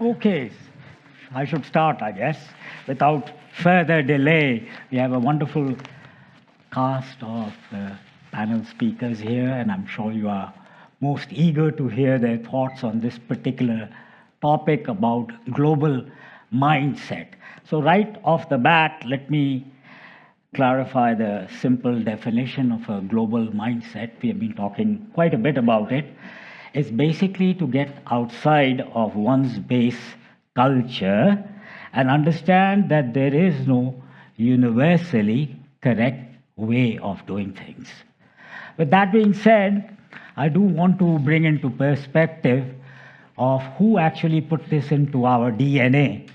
Okay, I should start, I guess. Without further delay, we have a wonderful cast of panel speakers here, and I'm sure you are most eager to hear their thoughts on this particular topic about global mindset. So right off the bat, let me clarify the simple definition of a global mindset. We have been talking quite a bit about it. It's basically to get outside of one's base culture and understand that there is no universally correct way of doing things. With that being said, I do want to bring into perspective of who actually put this into our DNA.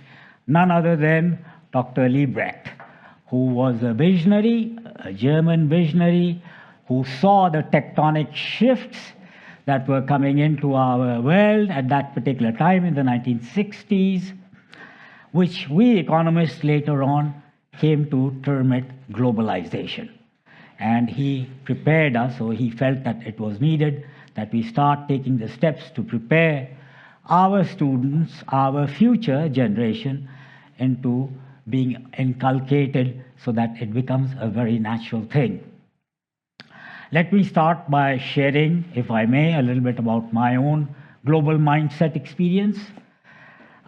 None other than Dr. Liebrecht, who was a visionary, a German visionary, who saw the tectonic shifts that were coming into our world at that particular time in the 1960s, which we economists later on came to term it globalization. And he prepared us, or he felt that it was needed that we start taking the steps to prepare our students, our future generation, into being inculcated so that it becomes a very natural thing. Let me start by sharing, if I may, a little bit about my own global mindset experience.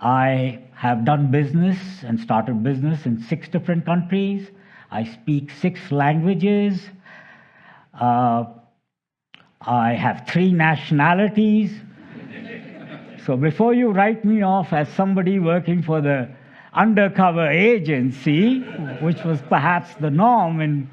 I have done business and started business in 6 different countries. I speak 6 languages. I have 3 nationalities. So before you write me off as somebody working for the undercover agency, which was perhaps the norm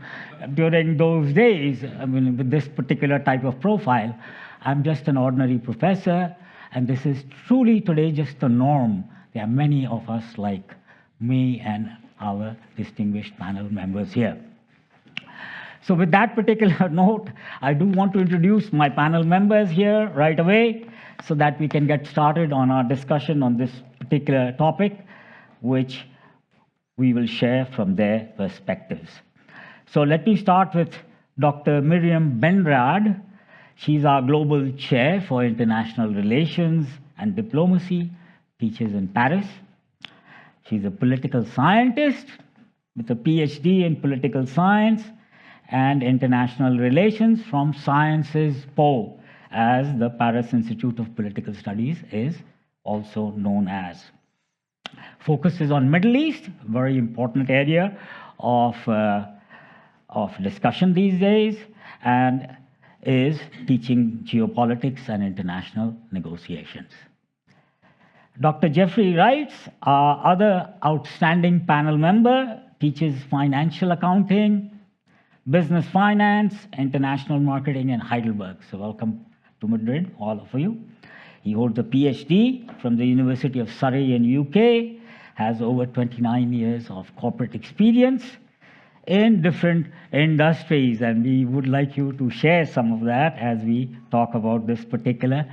during those days, I mean, with this particular type of profile, I'm just an ordinary professor, and this is truly today just the norm. There are many of us like me and our distinguished panel members here. So with that particular note, I do want to introduce my panel members here right away so that we can get started on our discussion on this particular topic, which we will share from their perspectives. So let me start with Dr. Myryam Benraad. She's our global chair for international relations and diplomacy, teaches in Paris. She's a political scientist with a PhD in political science and international relations from Sciences Po, as the Paris Institute of Political Studies is also known as. Focuses on Middle East, very important area of discussion these days, and is teaching geopolitics and international negotiations. Dr. Geoffrey Writes, our other outstanding panel member, teaches financial accounting, business finance, international marketing in Heidelberg. So welcome to Madrid, all of you. He holds a PhD from the University of Surrey in UK, has over 29 years of corporate experience in different industries, and we would like you to share some of that as we talk about this particular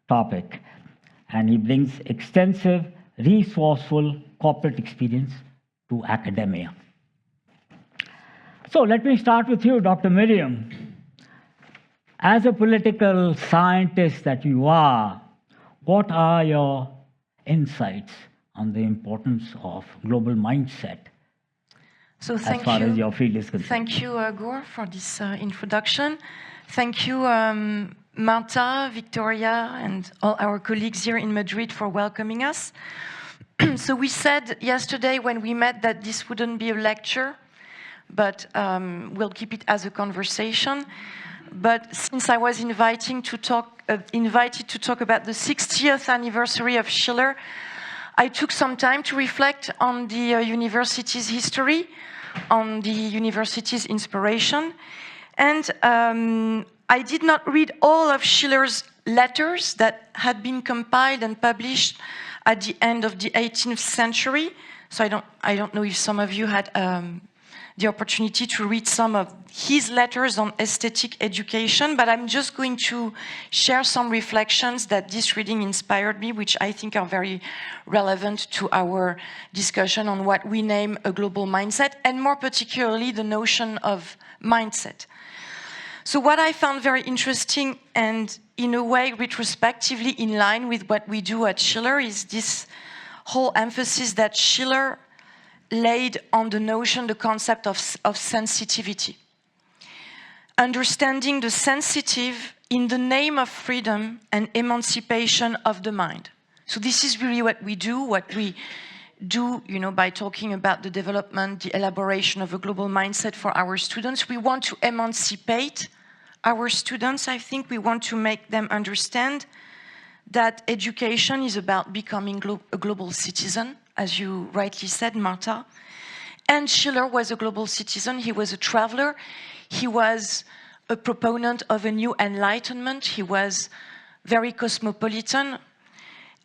topic. And he brings extensive, resourceful corporate experience to academia. So let me start with you, Dr. Myryam. As a political scientist that you are, what are your insights on the importance of global mindset as far as your field is concerned? Thank you, Gour, for this introduction. Thank you, Marta, Victoria, and all our colleagues here in Madrid for welcoming us. So we said yesterday when we met that this wouldn't be a lecture, but we'll keep it as a conversation. But since I was invited to talk about the 60th anniversary of Schiller, I took some time to reflect on the university's history, on the university's inspiration, and I did not read all of Schiller's letters that had been compiled and published at the end of the 18th century. So I don't know if some of you had the opportunity to read some of his letters on aesthetic education, but I'm just going to share some reflections that this reading inspired me, which I think are very relevant to our discussion on what we name a global mindset, and more particularly the notion of mindset. So what I found very interesting and in a way, retrospectively in line with what we do at Schiller is this whole emphasis that Schiller laid on the notion, the concept of sensitivity. Understanding the sensitive in the name of freedom and emancipation of the mind. So this is really what we do, by talking about the development, the elaboration of a global mindset for our students. We want to emancipate our students. I think we want to make them understand that education is about becoming a global citizen, as you rightly said, Martha. And Schiller was a global citizen. He was a traveler. He was a proponent of a new enlightenment. He was very cosmopolitan.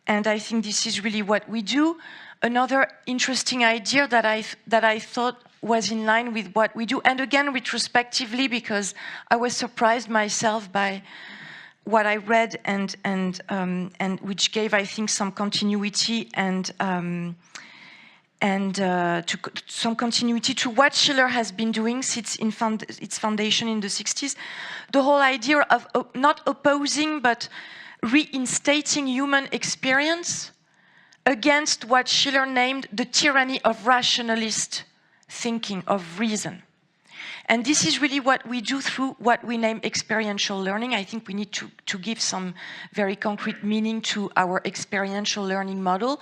And I think this is really what we do. Another interesting idea that I thought was in line with what we do, and again, retrospectively, because I was surprised myself by what I read and which gave, I think, some continuity some continuity to what Schiller has been doing since its foundation in the 60s. The whole idea of not opposing, but reinstating human experience against what Schiller named the tyranny of rationalist thinking, of reason. And this is really what we do through what we name experiential learning. I think we need to give some very concrete meaning to our experiential learning model.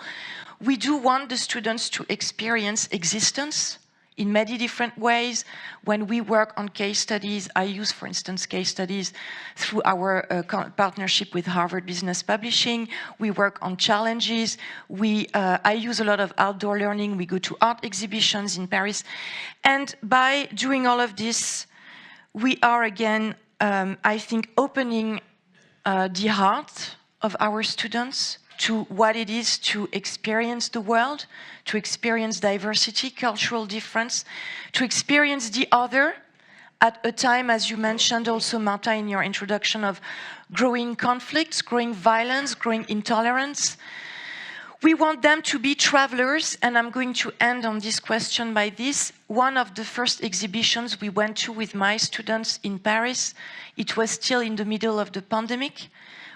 We do want the students to experience existence in many different ways. When we work on case studies, I use, for instance, case studies through our partnership with Harvard Business Publishing. We work on challenges. I use a lot of outdoor learning. We go to art exhibitions in Paris. And by doing all of this, we are again, I think, opening the heart of our students to what it is to experience the world, to experience diversity, cultural difference, to experience the other at a time, as you mentioned also, Marta, in your introduction, of growing conflicts, growing violence, growing intolerance. We want them to be travelers, and I'm going to end on this question by this. One of the first exhibitions we went to with my students in Paris, it was still in the middle of the pandemic,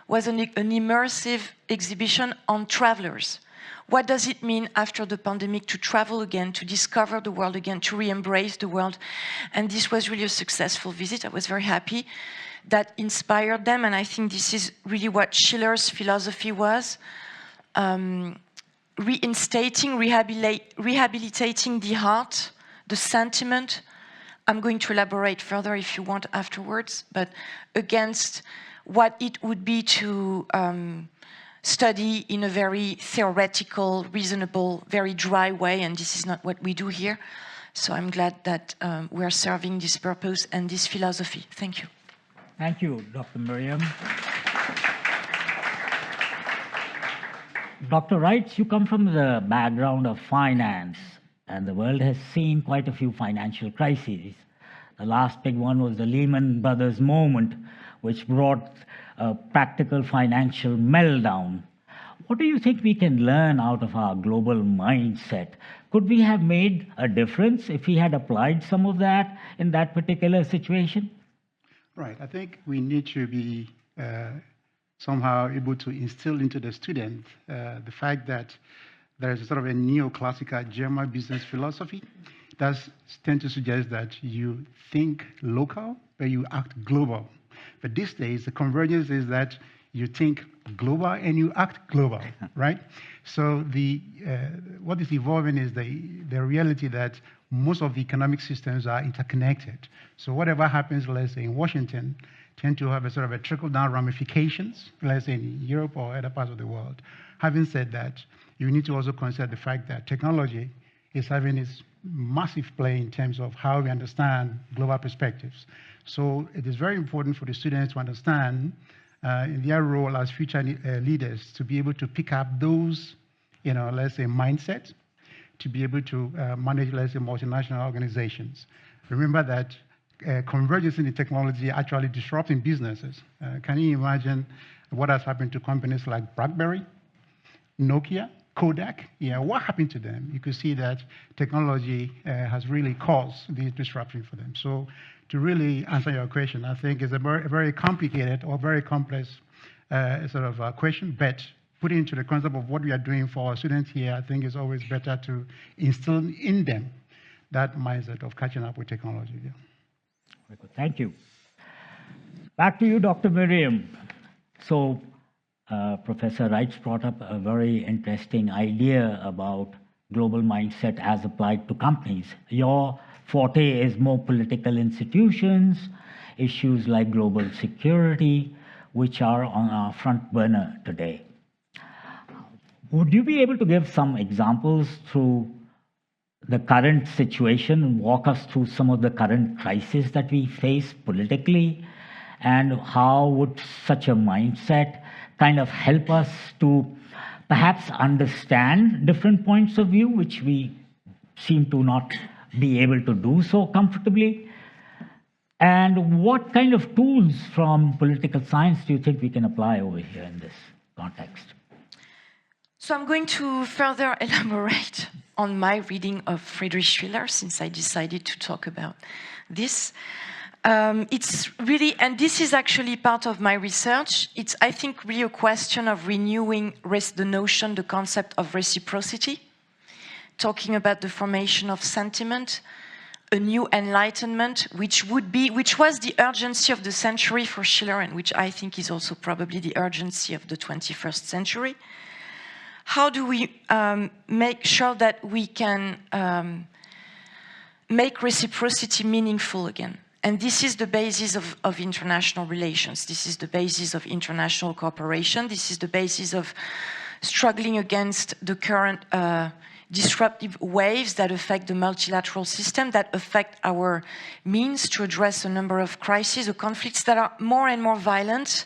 was an immersive exhibition on travelers. What does it mean after the pandemic to travel again, to discover the world again, to re-embrace the world? And this was really a successful visit. I was very happy. That inspired them, and I think this is really what Schiller's philosophy was. Reinstating, rehabilitating the heart, the sentiment. I'm going to elaborate further if you want afterwards, but against what it would be to study in a very theoretical, reasonable, very dry way, and this is not what we do here. So I'm glad that we're serving this purpose and this philosophy. Thank you. Thank you, Dr. Myryam. Dr. Writes, you come from the background of finance, and the world has seen quite a few financial crises. The last big one was the Lehman Brothers moment, which brought a practical financial meltdown. What do you think we can learn out of our global mindset? Could we have made a difference if we had applied some of that in that particular situation? Right. I think we need to be somehow able to instill into the student the fact that there is a sort of a neoclassical German business philosophy that tends to suggest that you think local, but you act global. But these days, the convergence is that you think global and you act global, right? So what is evolving is the reality that most of the economic systems are interconnected. So whatever happens, let's say in Washington, tend to have a sort of a trickle-down ramifications, let's say in Europe or other parts of the world. Having said that, you need to also consider the fact that technology is having its massive play in terms of how we understand global perspectives. So it is very important for the students to understand in their role as future leaders to be able to pick up those, let's say, mindset, to be able to manage, let's say, multinational organizations. Remember that convergence in the technology actually disrupting businesses. Can you imagine what has happened to companies like BlackBerry, Nokia, Kodak, yeah, what happened to them? You could see that technology has really caused the disruption for them. So to really answer your question, I think it's a very complicated or very complex sort of question, but putting into the concept of what we are doing for our students here, I think it's always better to instill in them that mindset of catching up with technology. Yeah. Very good. Thank you. Back to you, Dr. Myryam. So, Professor Writes brought up a very interesting idea about global mindset as applied to companies. Your forte is more political institutions, issues like global security, which are on our front burner today. Would you be able to give some examples through the current situation and walk us through some of the current crises that we face politically, and how would such a mindset kind of help us to perhaps understand different points of view, which we seem to not be able to do so comfortably? And what kind of tools from political science do you think we can apply over here in this context? So I'm going to further elaborate on my reading of Friedrich Schiller, since I decided to talk about this. It's really, and this is actually part of my research, it's, I think, really a question of renewing the notion, the concept of reciprocity, talking about the formation of sentiment, a new enlightenment, which was the urgency of the century for Schiller, and which I think is also probably the urgency of the 21st century. How do we make sure that we can make reciprocity meaningful again? And this is the basis of international relations. This is the basis of international cooperation. This is the basis of struggling against the current disruptive waves that affect the multilateral system, that affect our means to address a number of crises or conflicts that are more and more violent.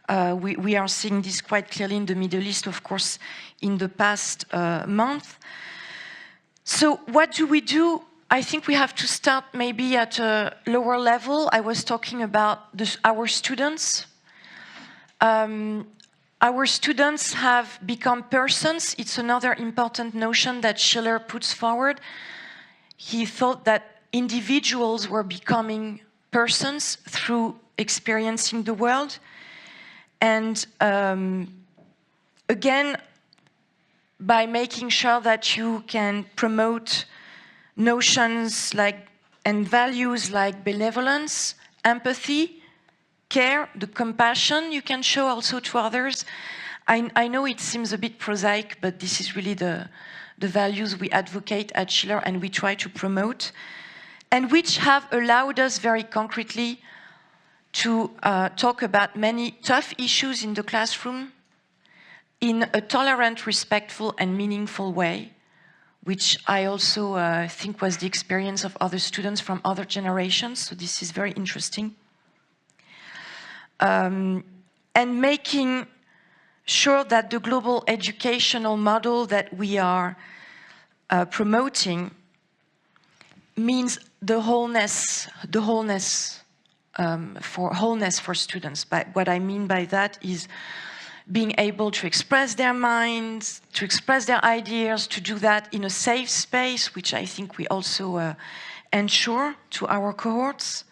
We are seeing this quite clearly in the Middle East, of course, in the past month. So what do we do? I think we have to start maybe at a lower level. I was talking about our students. Our students have become persons. It's another important notion that Schiller puts forward. He thought that individuals were becoming persons through experiencing the world. And again, by making sure that you can promote notions like and values like benevolence, empathy, care, the compassion you can show also to others. I know it seems a bit prosaic, but this is really the values we advocate at Schiller and we try to promote, and which have allowed us very concretely to talk about many tough issues in the classroom in a tolerant, respectful, and meaningful way, which I also think was the experience of other students from other generations. So this is very interesting. And making sure that the global educational model that we are promoting means the wholeness for students. But what I mean by that is being able to express their minds, to express their ideas, to do that in a safe space, which I think we also ensure to our cohorts.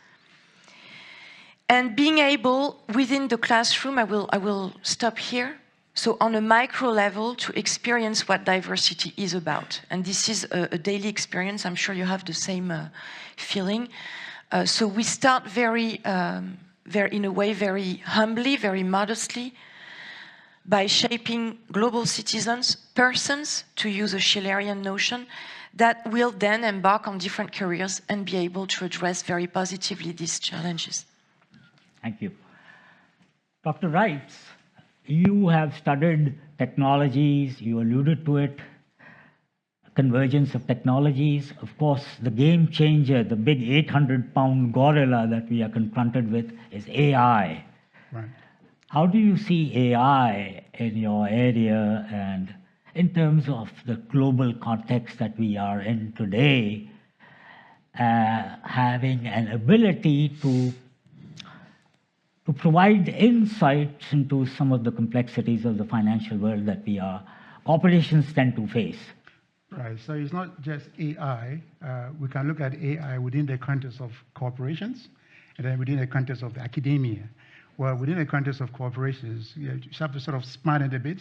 And being able, within the classroom, I will stop here, so on a micro level, to experience what diversity is about. And this is a daily experience. I'm sure you have the same feeling. So we start in a way, very humbly, very modestly, by shaping global citizens, persons, to use a Schillerian notion, that will then embark on different careers and be able to address very positively these challenges. Thank you. Dr. Writes, you have studied technologies, you alluded to it, convergence of technologies. Of course, the game changer, the big 800-pound gorilla that we are confronted with is AI. Right. How do you see AI in your area and in terms of the global context that we are in today, having an ability to provide insights into some of the complexities of the financial world that we are corporations tend to face? Right, so it's not just AI. We can look at AI within the context of corporations and then within the context of academia. Well, within the context of corporations, you have to sort of span it a bit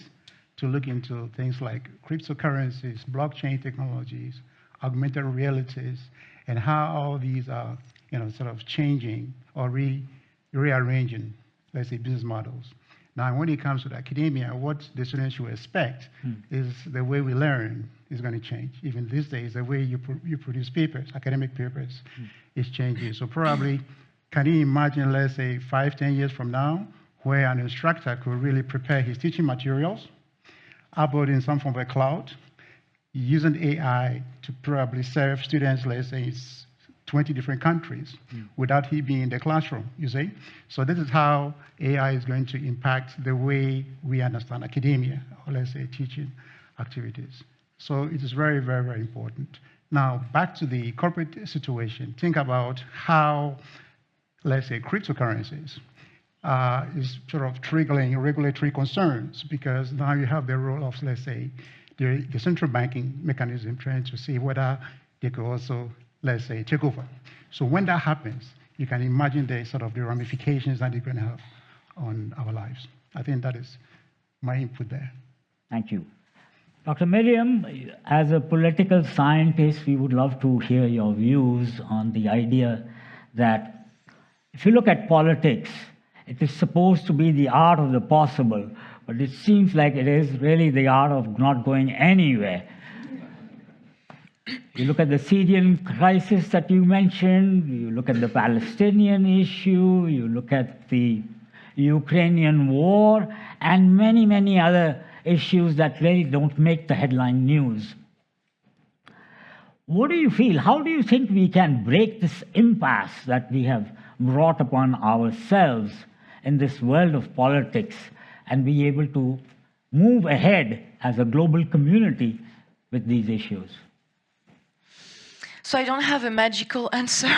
to look into things like cryptocurrencies, blockchain technologies, augmented realities, and how all these are, sort of changing or rearranging, let's say, business models. Now, when it comes to academia, what the students should expect is the way we learn is going to change. Even these days, the way you produce papers, academic papers, is changing. So probably, can you imagine, let's say, 5, 10 years from now, where an instructor could really prepare his teaching materials, upload in some form of a cloud, using AI to probably serve students, let's say, 20 different countries without he being in the classroom, you see? So this is how AI is going to impact the way we understand academia, or let's say teaching activities. So it is very, very, very important. Now, back to the corporate situation. Think about how, let's say, cryptocurrencies is sort of triggering regulatory concerns, because now you have the role of, let's say, the central banking mechanism trying to see whether they could also, let's say, take over. So when that happens, you can imagine the sort of the ramifications that they're going to have on our lives. I think that is my input there. Thank you. Dr. Myryam, as a political scientist, we would love to hear your views on the idea that if you look at politics, it is supposed to be the art of the possible, but it seems like it is really the art of not going anywhere. You look at the Syrian crisis that you mentioned, you look at the Palestinian issue, you look at the Ukrainian war, and many, many other issues that really don't make the headline news. What do you feel? How do you think we can break this impasse that we have brought upon ourselves in this world of politics and be able to move ahead as a global community with these issues? So I don't have a magical answer.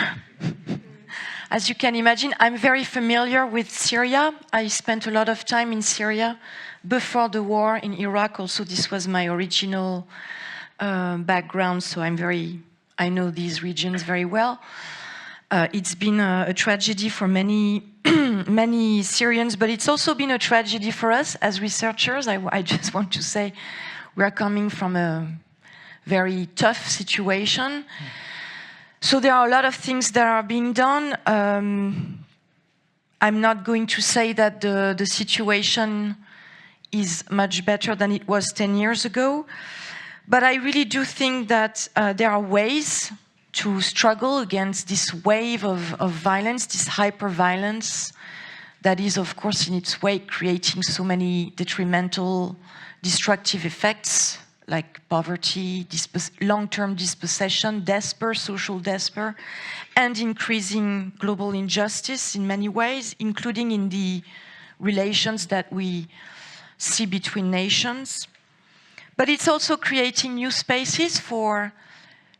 As you can imagine, I'm very familiar with Syria. I spent a lot of time in Syria before the war in Iraq. Also, this was my original background, so I know these regions very well. It's been a tragedy for many, many Syrians, but it's also been a tragedy for us as researchers. I just want to say we are coming from a very tough situation. So there are a lot of things that are being done. I'm not going to say that the situation is much better than it was 10 years ago, but I really do think that there are ways to struggle against this wave of violence, this hyper-violence that is, of course, in its way creating so many detrimental, destructive effects, like poverty, long-term dispossession, despair, social despair, and increasing global injustice in many ways, including in the relations that we see between nations. But it's also creating new spaces for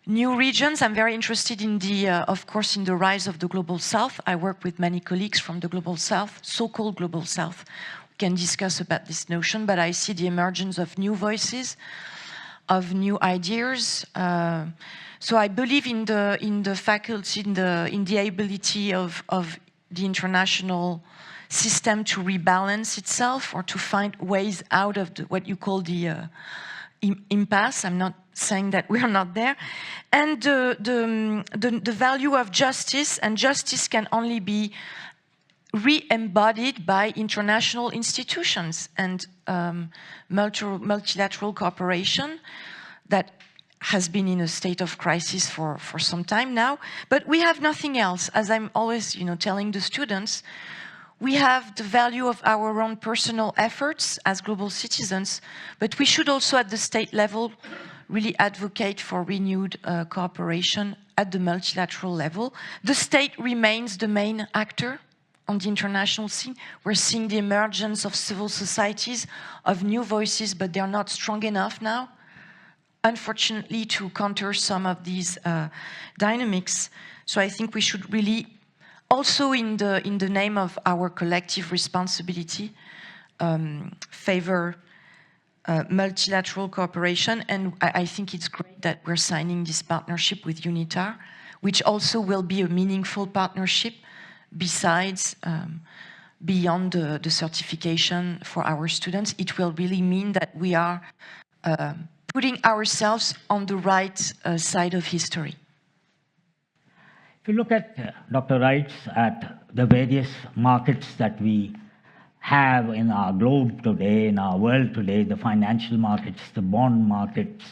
new regions. I'm very interested in of course, in the rise of the Global South. I work with many colleagues from the Global South, so-called Global South. We can discuss about this notion, but I see the emergence of new voices, of new ideas. So I believe in the faculty, in the ability of the international system to rebalance itself or to find ways out of what you call the impasse. I'm not saying that we are not there. And the value of justice, and justice can only be re-embodied by international institutions and multilateral cooperation that has been in a state of crisis for some time now. But we have nothing else. As I'm always telling the students, we have the value of our own personal efforts as global citizens, but we should also at the state level really advocate for renewed cooperation at the multilateral level. The state remains the main actor on the international scene. We're seeing the emergence of civil societies, of new voices, but they're not strong enough now, unfortunately, to counter some of these dynamics. So I think we should really, also in the name of our collective responsibility, favor multilateral cooperation, and I think it's great that we're signing this partnership with UNITAR, which also will be a meaningful partnership besides beyond the certification for our students. It will really mean that we are putting ourselves on the right side of history. If you look at, Dr. Writes, at the various markets that we have in our globe today, in our world today, the financial markets, the bond markets,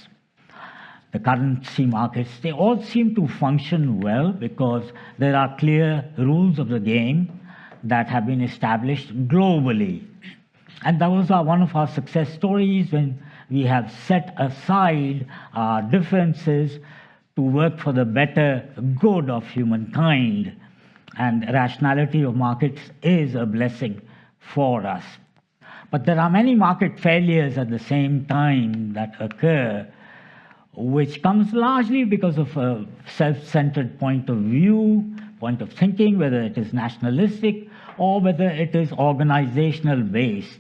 the currency markets, they all seem to function well because there are clear rules of the game that have been established globally. And that was one of our success stories when we have set aside our differences to work for the better good of humankind. And rationality of markets is a blessing for us. But there are many market failures at the same time that occur, which comes largely because of a self-centered point of view, point of thinking, whether it is nationalistic or whether it is organizational based.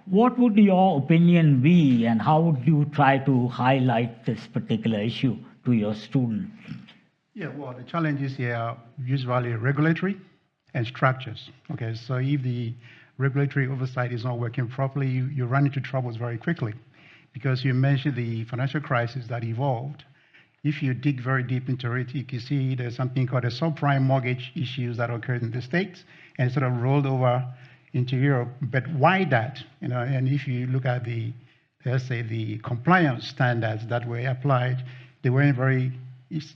What would your opinion be, and how would you try to highlight this particular issue to your students? Yeah, well, the challenges here are usually regulatory and structures. Okay, so if the regulatory oversight is not working properly, you run into troubles very quickly. Because you mentioned the financial crisis that evolved. If you dig very deep into it, you can see there's something called a subprime mortgage issues that occurred in the States and sort of rolled over into Europe. But why that? You know, and if you look at the, let's say, the compliance standards that were applied, they weren't very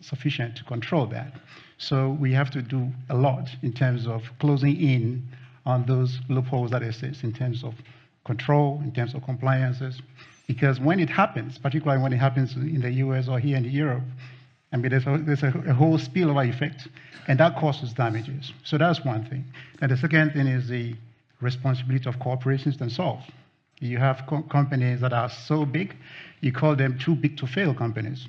sufficient to control that. So we have to do a lot in terms of closing in on those loopholes that exist in terms of control, in terms of compliances. Because when it happens, particularly when it happens in the US or here in Europe, I mean, there's a whole spillover effect, and that causes damages. So that's one thing. And the second thing is the responsibility of corporations themselves. You have companies that are so big, you call them too big to fail companies.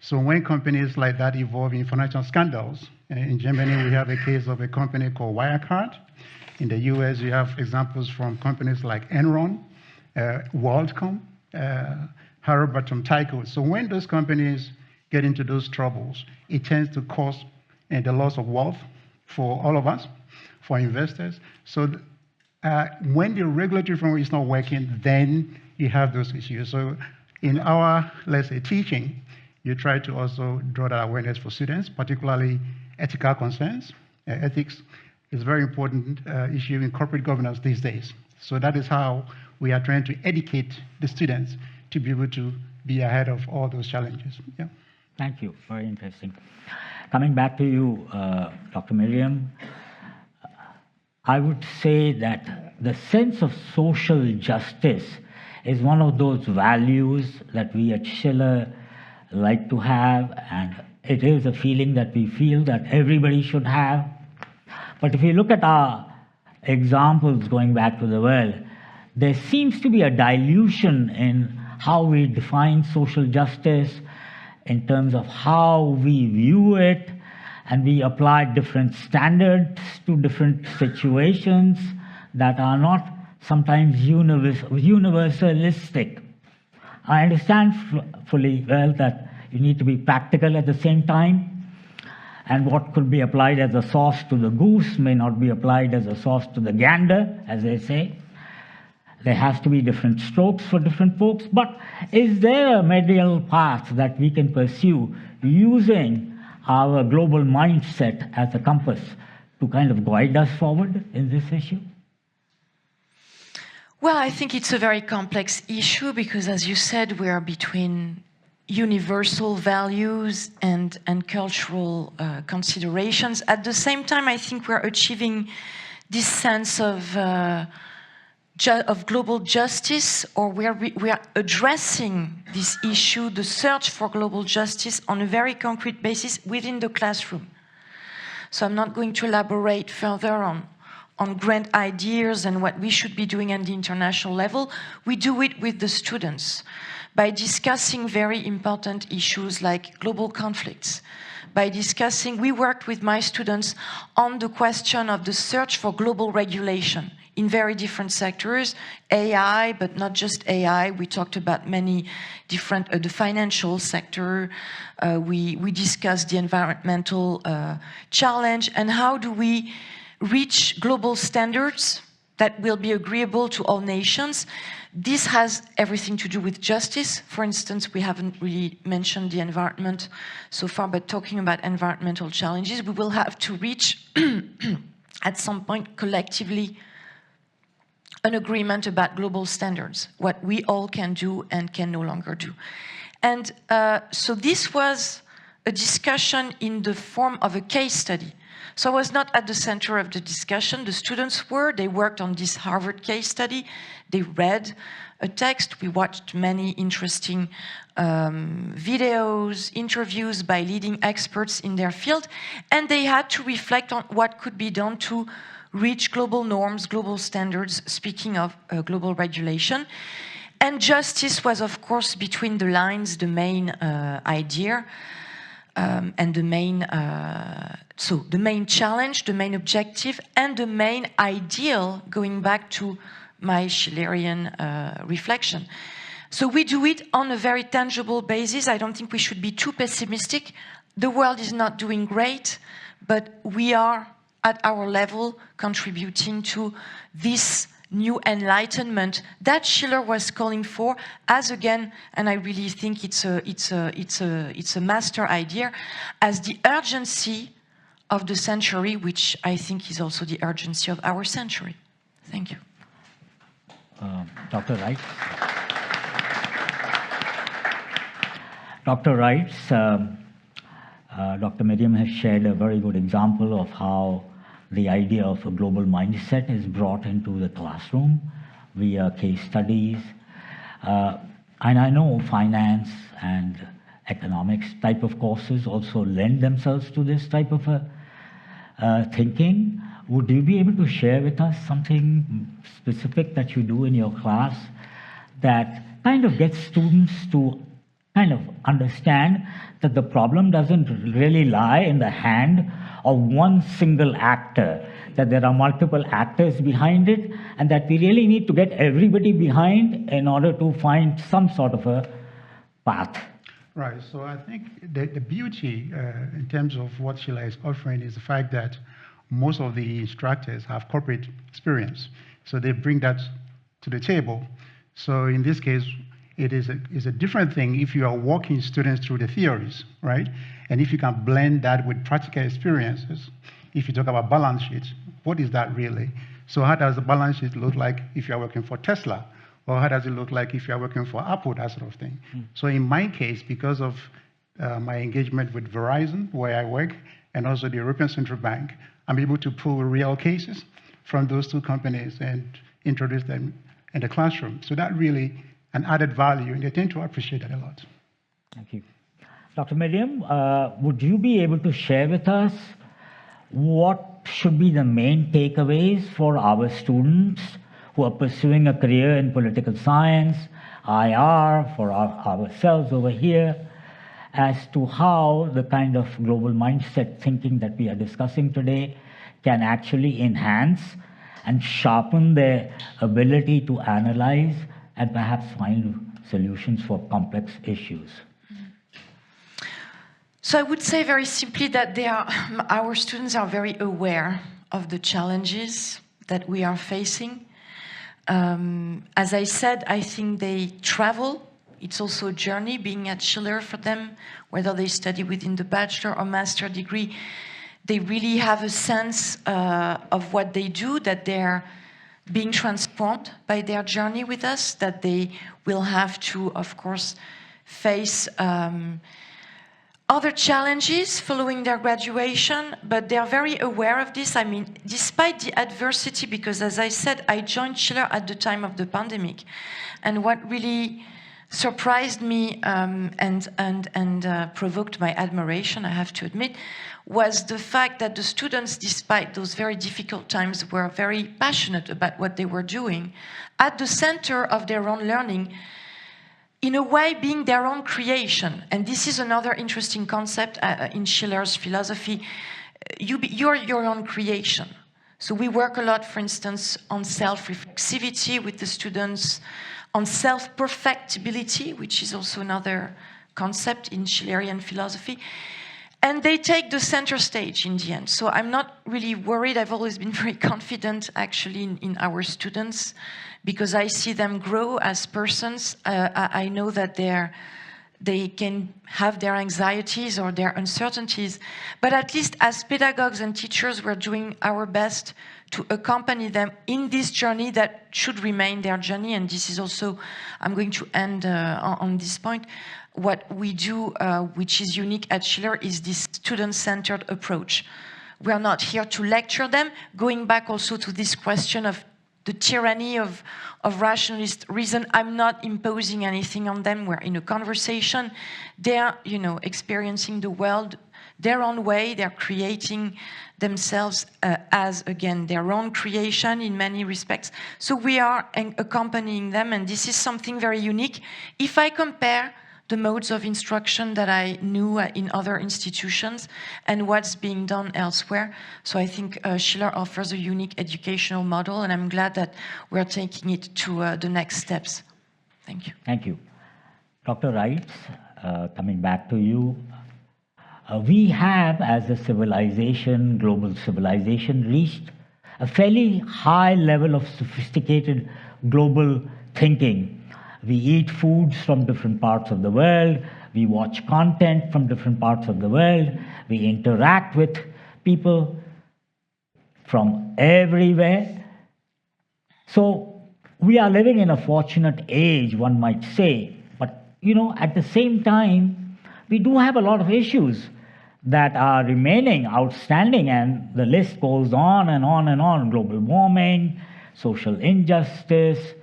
So when companies like that evolve in financial scandals, in Germany we have a case of a company called Wirecard. In the US you have examples from companies like Enron, WorldCom, Halliburton, Tyco. So when those companies get into those troubles, it tends to cause the loss of wealth for all of us, for investors. So when the regulatory framework is not working, then you have those issues. So in our, let's say, teaching, you try to also draw that awareness for students, particularly ethical concerns. Ethics is a very important issue in corporate governance these days. So that is how we are trying to educate the students to be able to be ahead of all those challenges. Yeah. Thank you. Very interesting. Coming back to you, Dr. Myryam, I would say that the sense of social justice is one of those values that we at Schiller like to have, and it is a feeling that we feel that everybody should have. But if you look at our examples going back to the world, there seems to be a dilution in how we define social justice, in terms of how we view it, and we apply different standards to different situations that are not sometimes universalistic. I understand fully well that you need to be practical at the same time, and what could be applied as a sauce to the goose may not be applied as a sauce to the gander, as they say. There has to be different strokes for different folks, but is there a medial path that we can pursue using our global mindset as a compass to kind of guide us forward in this issue? Well, I think it's a very complex issue because, as you said, we are between universal values and cultural considerations. At the same time, I think we're achieving this sense of global justice, or we are addressing this issue, the search for global justice, on a very concrete basis within the classroom. So I'm not going to elaborate further on grand ideas and what we should be doing at the international level. We do it with the students by discussing very important issues like global conflicts. We worked with my students on the question of the search for global regulation in very different sectors, AI, but not just AI. We talked about many different, the financial sector. We discussed the environmental challenge, and how do we reach global standards that will be agreeable to all nations. This has everything to do with justice. For instance, we haven't really mentioned the environment so far, but talking about environmental challenges, we will have to reach at some point collectively an agreement about global standards, what we all can do and can no longer do. And so this was a discussion in the form of a case study. So I was not at the center of the discussion. The students were. They worked on this Harvard case study. They read a text. We watched many interesting videos, interviews by leading experts in their field, and they had to reflect on what could be done to reach global norms, global standards, speaking of global regulation. And justice was, of course, between the lines, the main idea. And the main, so the main challenge, the main objective, and the main ideal, going back to my Schillerian reflection. So we do it on a very tangible basis. I don't think we should be too pessimistic. The world is not doing great, but we are at our level contributing to this new enlightenment that Schiller was calling for, as again, and I really think it's a master idea, as the urgency of the century, which I think is also the urgency of our century. Thank you. Dr. Writes. Dr. Writes, Dr. Myryam has shared a very good example of how the idea of a global mindset is brought into the classroom via case studies. And I know finance and economics type of courses also lend themselves to this type of thinking. Would you be able to share with us something specific that you do in your class that kind of gets students to kind of understand that the problem doesn't really lie in the hand of one single actor, that there are multiple actors behind it, and that we really need to get everybody behind in order to find some sort of a path? Right, so I think the beauty in terms of what Schiller is offering is the fact that most of the instructors have corporate experience. So they bring that to the table. So in this case, it is a different thing if you are walking students through the theories, right? And if you can blend that with practical experiences. If you talk about balance sheets, what is that really? So how does the balance sheet look like if you are working for Tesla? Or how does it look like if you are working for Apple, that sort of thing? So in my case, because of my engagement with Verizon, where I work, and also the European Central Bank, I'm able to pull real cases from those two companies and introduce them in the classroom. So that really an added value, and they tend to appreciate that a lot. Thank you. Dr. Myryam, would you be able to share with us what should be the main takeaways for our students who are pursuing a career in political science, IR, for ourselves over here, as to how the kind of global mindset thinking that we are discussing today can actually enhance and sharpen their ability to analyze and perhaps find solutions for complex issues? So I would say very simply that our students are very aware of the challenges that we are facing. As I said, I think they travel. It's also a journey being at Schiller for them, whether they study within the bachelor or master degree. They really have a sense of what they do, that they're being transformed by their journey with us, that they will have to, of course, face other challenges following their graduation, but they're very aware of this. I mean, despite the adversity, because as I said, I joined Schiller at the time of the pandemic. And what really surprised me and provoked my admiration, I have to admit, was the fact that the students, despite those very difficult times, were very passionate about what they were doing, at the center of their own learning, in a way being their own creation. And this is another interesting concept in Schiller's philosophy. You're your own creation. So we work a lot, for instance, on self-reflexivity with the students, on self-perfectibility, which is also another concept in Schillerian philosophy. And they take the center stage in the end. So I'm not really worried. I've always been very confident, actually, in our students, because I see them grow as persons. I know that they can have their anxieties or their uncertainties, but at least as pedagogues and teachers, we're doing our best to accompany them in this journey that should remain their journey. And this is also, I'm going to end on this point. What we do, which is unique at Schiller, is this student-centered approach. We are not here to lecture them, going back also to this question of the tyranny of rationalist reason. I'm not imposing anything on them. We're in a conversation. They're, experiencing the world their own way. They're creating themselves as, again, their own creation in many respects. So we are accompanying them, and this is something very unique. If I compare the modes of instruction that I knew in other institutions and what's being done elsewhere. So I think Schiller offers a unique educational model, and I'm glad that we're taking it to the next steps. Thank you. Thank you. Dr. Writes, coming back to you, we have, as a civilization, global civilization, reached a fairly high level of sophisticated global thinking. We eat foods from different parts of the world. We watch content from different parts of the world. We interact with people from everywhere. So we are living in a fortunate age, one might say. But, at the same time, we do have a lot of issues that are remaining outstanding, and the list goes on and on and on. Global warming, social injustice,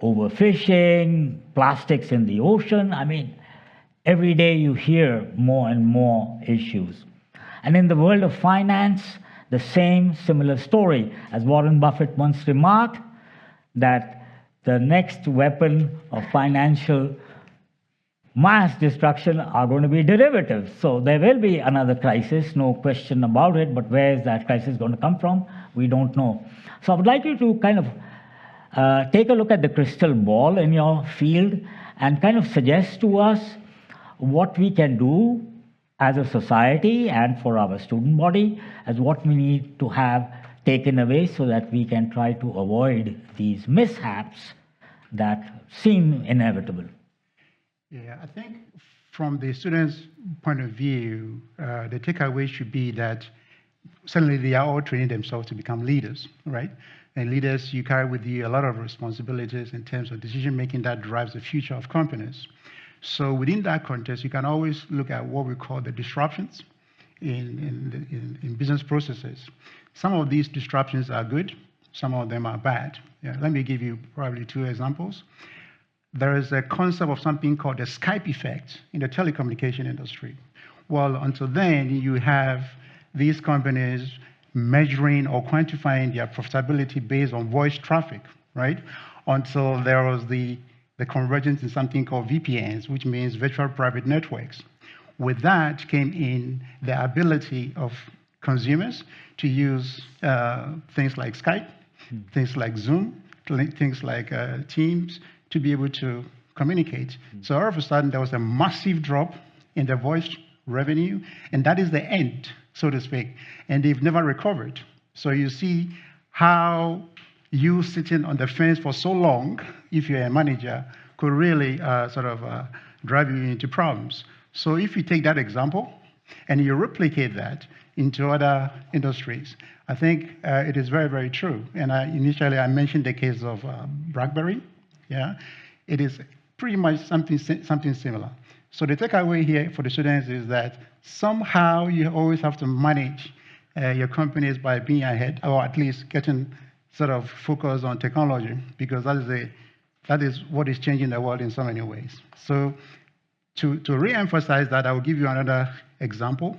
overfishing, plastics in the ocean. I mean, every day you hear more and more issues. And in the world of finance, the similar story. As Warren Buffett once remarked, that the next weapon of financial mass destruction are going to be derivatives. So there will be another crisis, no question about it, but where is that crisis going to come from? We don't know. So I would like you to kind of take a look at the crystal ball in your field and kind of suggest to us what we can do as a society and for our student body, as what we need to have taken away so that we can try to avoid these mishaps that seem inevitable. Yeah, I think from the students' point of view, the takeaway should be that certainly they are all training themselves to become leaders, right? And leaders, you carry with you a lot of responsibilities in terms of decision-making that drives the future of companies. So within that context, you can always look at what we call the disruptions in business processes. Some of these disruptions are good, some of them are bad. Yeah, let me give you probably 2 examples. There is a concept of something called the Skype effect in the telecommunication industry. Well, until then, you have these companies measuring or quantifying their profitability based on voice traffic, right? Until there was the convergence in something called VPNs, which means virtual private networks. With that came in the ability of consumers to use things like Skype, things like Zoom, things like Teams, to be able to communicate. So all of a sudden, there was a massive drop in the voice revenue, and that is the end, so to speak, and they've never recovered. So you see how you sitting on the fence for so long, if you're a manager, could really drive you into problems. So if you take that example and you replicate that into other industries, I think it is very, very true. And initially I mentioned the case of BlackBerry. Yeah, it is pretty much something similar. So the takeaway here for the students is that somehow you always have to manage your companies by being ahead, or at least getting sort of focused on technology, because that is what is changing the world in so many ways. So to re-emphasize that, I will give you another example.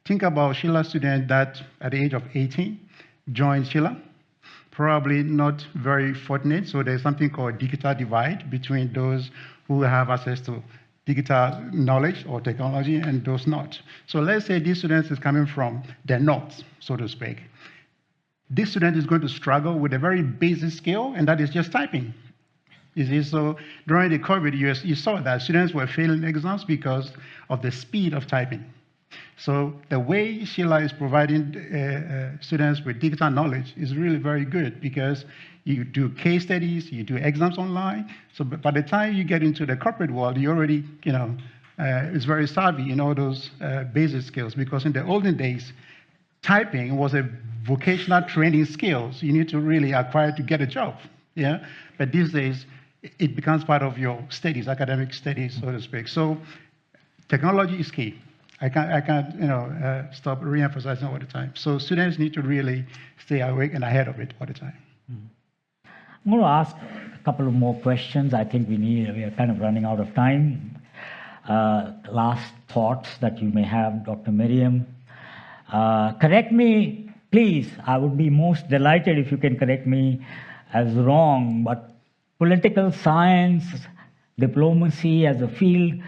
Think about a Schiller student that at the age of 18 joined Schiller. Probably not very fortunate, so there's something called digital divide between those who have access to digital knowledge or technology and those not. So let's say this student is coming from the north, so to speak. This student is going to struggle with a very basic skill, and that is just typing. You see, so during the COVID years, you saw that students were failing exams because of the speed of typing. So the way Schiller is providing students with digital knowledge is really very good, because you do case studies, you do exams online. So by the time you get into the corporate world, you already, is very savvy in all those basic skills. Because in the olden days, typing was a vocational training skills you need to really acquire to get a job. Yeah, but these days it becomes part of your studies, academic studies, so to speak. So technology is key. I can't stop re-emphasizing all the time. So students need to really stay awake and ahead of it all the time. I'm going to ask a couple of more questions. I think we are kind of running out of time. Last thoughts that you may have, Dr. Myryam. Correct me, please. I would be most delighted if you can correct me as wrong, but political science, diplomacy as a field,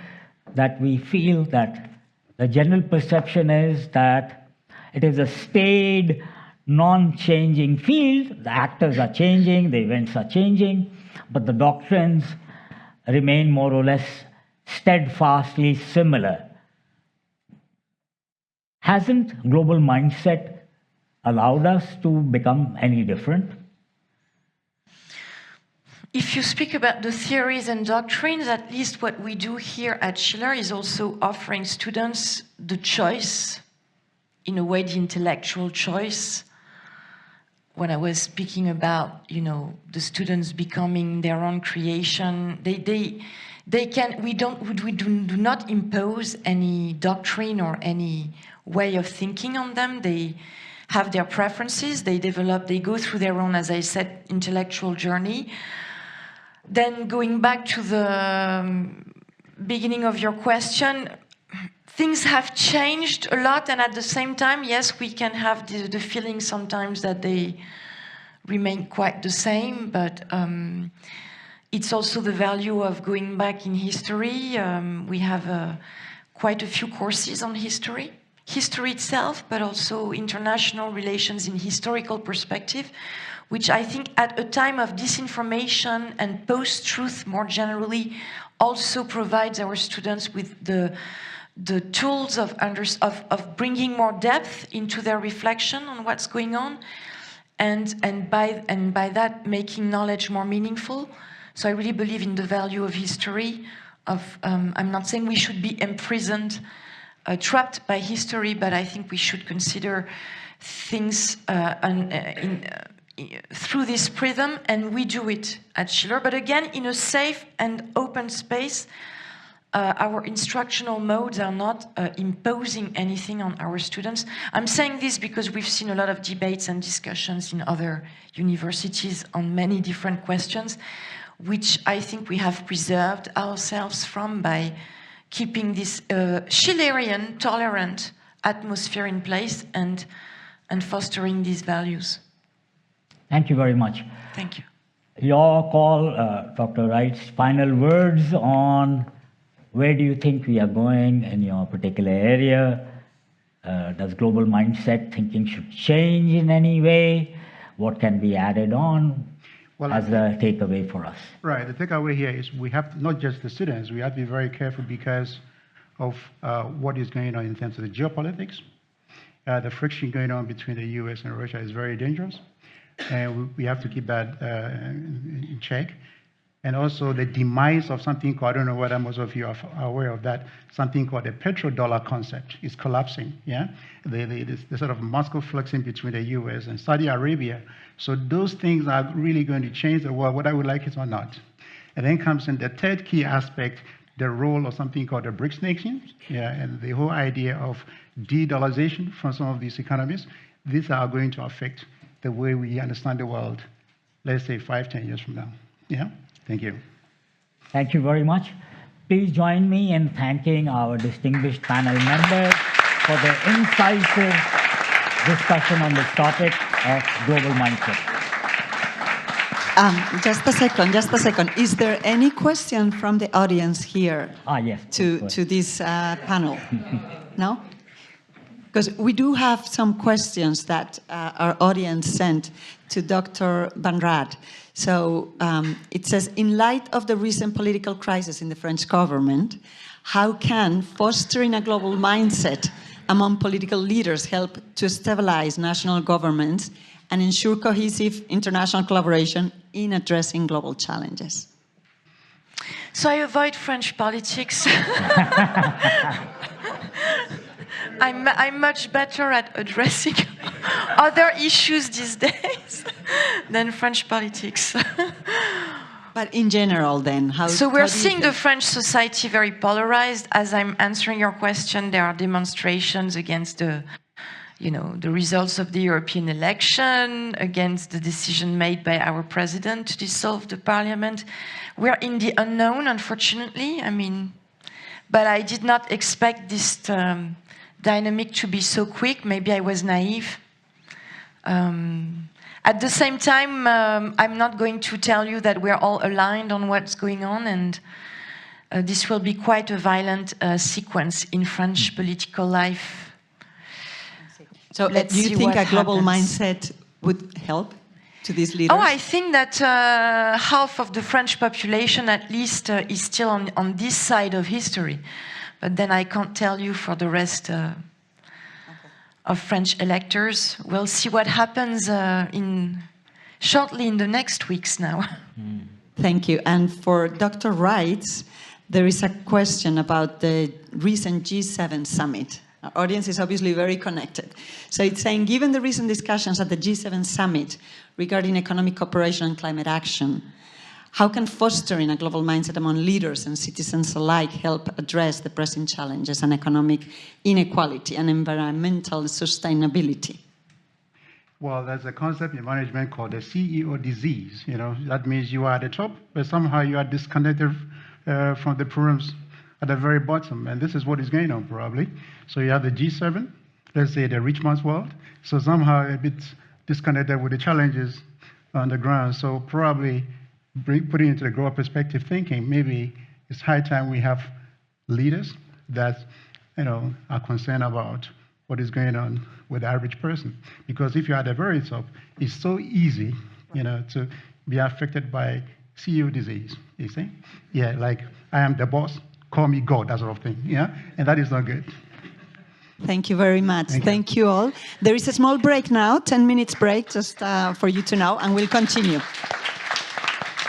that we feel that the general perception is that it is a staid, non-changing field. The actors are changing, the events are changing, but the doctrines remain more or less steadfastly similar. Hasn't global mindset allowed us to become any different? If you speak about the theories and doctrines, at least what we do here at Schiller is also offering students the choice, in a way the intellectual choice. When I was speaking about, the students becoming their own creation, they can, we do not impose any doctrine or any way of thinking on them. They have their preferences, they go through their own, as I said, intellectual journey. Then going back to the beginning of your question, things have changed a lot, and at the same time, yes, we can have the feeling sometimes that they remain quite the same, but it's also the value of going back in history. We have quite a few courses on history itself, but also international relations in historical perspective, which I think at a time of disinformation and post-truth more generally also provides our students with the tools of bringing more depth into their reflection on what's going on, and by that making knowledge more meaningful. So I really believe in the value of history. I'm not saying we should be imprisoned, trapped by history, but I think we should consider things through this prism, and we do it at Schiller, but again in a safe and open space. Our instructional modes are not imposing anything on our students. I'm saying this because we've seen a lot of debates and discussions in other universities on many different questions, which I think we have preserved ourselves from by keeping this Schillerian, tolerant atmosphere in place and fostering these values. Thank you very much. Thank you. Your call, Dr. Writes, final words on where do you think we are going in your particular area? Does global mindset thinking should change in any way? What can be added on as a takeaway for us? Right, the takeaway here is we have to, not just the students, we have to be very careful because of what is going on in terms of the geopolitics. The friction going on between the US and Russia is very dangerous. And we have to keep that in check. And also the demise of something called, I don't know whether most of you are aware of that, something called the petrodollar concept is collapsing, yeah? The sort of Moscow flexing between the US and Saudi Arabia. So those things are really going to change the world, whether we like it or not. And then comes in the third key aspect, the role of something called the BRICS nations, yeah, and the whole idea of de-dollarization from some of these economies. These are going to affect the way we understand the world, let's say 5-10 years from now. Yeah, thank you. Thank you very much. Please join me in thanking our distinguished panel members for their incisive discussion on this topic of global mindset. Just a second. Is there any question from the audience here Yes. to this panel? No? Because we do have some questions that our audience sent to Dr. Benraad. So it says, in light of the recent political crisis in the French government, how can fostering a global mindset among political leaders help to stabilize national governments and ensure cohesive international collaboration in addressing global challenges? So I avoid French politics. I'm much better at addressing other issues these days than French politics. But in general, then, how? So we're seeing the French society very polarized. As I'm answering your question, there are demonstrations against the results of the European election, against the decision made by our president to dissolve the parliament. We're in the unknown, unfortunately. But I did not expect this dynamic to be so quick. Maybe I was naive. At the same time, I'm not going to tell you that we're all aligned on what's going on, and this will be quite a violent sequence in French political life. So do you think a global mindset would help to these leaders? Oh, I think that half of the French population, at least, is still on this side of history. But then I can't tell you for the rest of French electors. We'll see what happens shortly in the next weeks now. Thank you. And for Dr. Writes, there is a question about the recent G7 summit. Our audience is obviously very connected. So it's saying, given the recent discussions at the G7 summit regarding economic cooperation and climate action, how can fostering a global mindset among leaders and citizens alike help address the pressing challenges and economic inequality and environmental sustainability? Well, there's a concept in management called the CEO disease. That means you are at the top, but somehow you are disconnected from the problems at the very bottom. And this is what is going on, probably. So you have the G7, let's say the rich man's world. So somehow a bit disconnected with the challenges on the ground. So probably putting into the global perspective thinking, maybe it's high time we have leaders that are concerned about what is going on with the average person. Because if you're at the very top, it's so easy to be affected by CEO disease, you see? Yeah, like I am the boss, call me God, that sort of thing, yeah? And that is not good. Thank you very much. Thank you all. There is a small break now, 10 minutes break, just for you to know, and we'll continue.